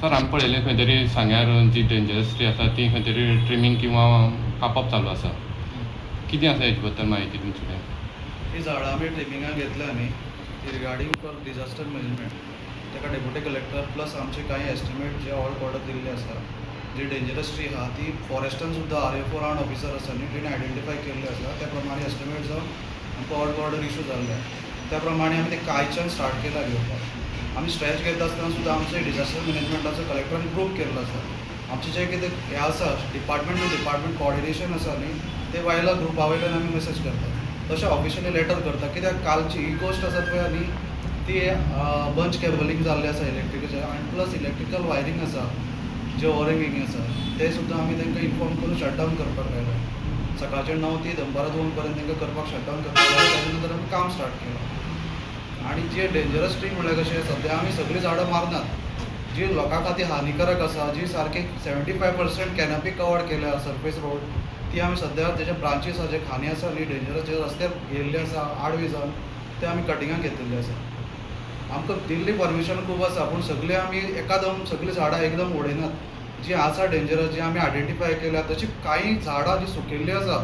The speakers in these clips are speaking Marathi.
सर आमी पळयलें खंय तरी सांग्यार जी डेंजरस ट्री आसा ती खंय तरी ट्रिमींग किंवा कापप चालू आसा. कितें आसा हेजे बद्दल म्हायती तुमचे कडेन? ही झाडां आमी ट्रिमिंगाक घेतल्या न्ही ती रिगार्डींग फॉर डिजास्टर मॅनेजमेंट ताका डेप्युटी कलेक्टर प्लस आमचे काही एस्टिमेट जे ऑल ऑर्डर दिल्ले आसा जी डेंजरस ट्री आहा ती फॉरेस्टान सुद्दां RFO रावंड ऑफिसर आसा न्ही तेणी आयडेंटिफाय केल्ले आसा त्या प्रमाणे एस्टिमेट जावन आमकां ऑर्डर इशू जाल्ले त्या प्रमाणे आमी ते कांयच्यान स्टार्ट केला घेवपाक. आमी स्ट्रेच घेता आसतना सुद्दां आमचे डिजास्टर मॅनेजमेंटाचो कलेक्टरान ग्रूप केल्लो आसा. आमचे जे कितें हें आसा डिपार्टमेंट टू डिपार्टमेंट कोऑर्डिनेशन आसा न्ही ते बायला ग्रुपा वयल्यान आमी मेसेज करतात तशें ऑफिशियली लेटर करता कित्याक कालची ही गोश्ट आसा पळय न्ही ती बंच केबलिंग जाल्लें आसा इलेक्ट्रिकेचें आनी प्लस इलेक्ट्रिकल वायरींग आसा जे ओरिंगींग आसा ते सुद्दां आमी तांकां इन्फॉर्म करून शटडावन करपाक लायला. सकाळचे 9 ते दनपारां 2 पर्यंत तांकां करपाक शटडावन करपाक लायला. ताजे नंतर आमी काम स्टार्ट केलां. आनी जे डेंजरस ट्री म्हळ्यार कशें सद्या आमी सगळीं झाडां मारनात जी लोकां खातीर हानिकारक आसा जी सारकी 75% कॅनपी कवर्ड केल्या सरफेस रोड ती आमी सद्या तेजे ब्रांचीस आसा जे खांदी आसा न्ही डेंजरस जे रस्त्यार येयल्ले आसा आडवी जावन ते आमी कटिंगाक घेतिल्ले आसा. आमकां दिल्ली परमिशन खूब आसा पूण सगळीं आमी एकादम सगळीं झाडां एकदम उडयनात. जी आसा डेंजरस जी आमी आयडेंटिफाय केल्या तशी कांय झाडां जी सुकिल्लीं आसा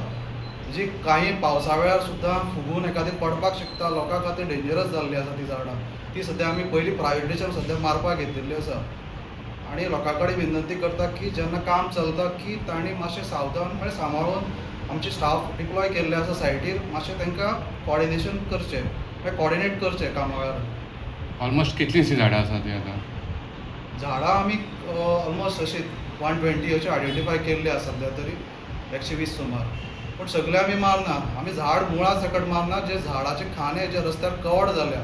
जी कांय पावसाळ्यार सुद्दां फुगून एखादी पडपाक शकता लोकां खातीर डेंजरस जाल्लीं आसा ती झाडां ती सद्या आमी पयलीं प्रायोरिटीचेर सद्या मारपाक घेतिल्ली आसा. आनी लोकां कडेन विनंती करता की जेन्ना काम चलता की तांणी मातशें सावधान म्हळ्यार सांबाळून आमचे स्टाफ डिप्लॉय केल्ले आसा सायटीर मातशें तांकां कॉर्डिनेशन करचें म्हळ्यार कॉर्डिनेट करचें कामा वेळार. ऑलमोस्ट कितलींशीं झाडां आसा ती आतां? झाडां आमी ऑलमोस्ट अशी 120 अशी आयडेंटिफाय केल्ली आसा सद्या तरी 120 सुमार. पूण सगळे आमी मारना आमी झाड मुळा सकट मारना जे झाडाचे खांदे जे रस्त्यार कवर्ड जाल्या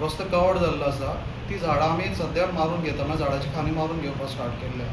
रस्तो कवर्ड जाल्लो आसा ती झाडां आमी सद्या मारून घेता म्हळ्यार झाडाची खांदी मारून घेवपाक स्टार्ट केल्ल्या.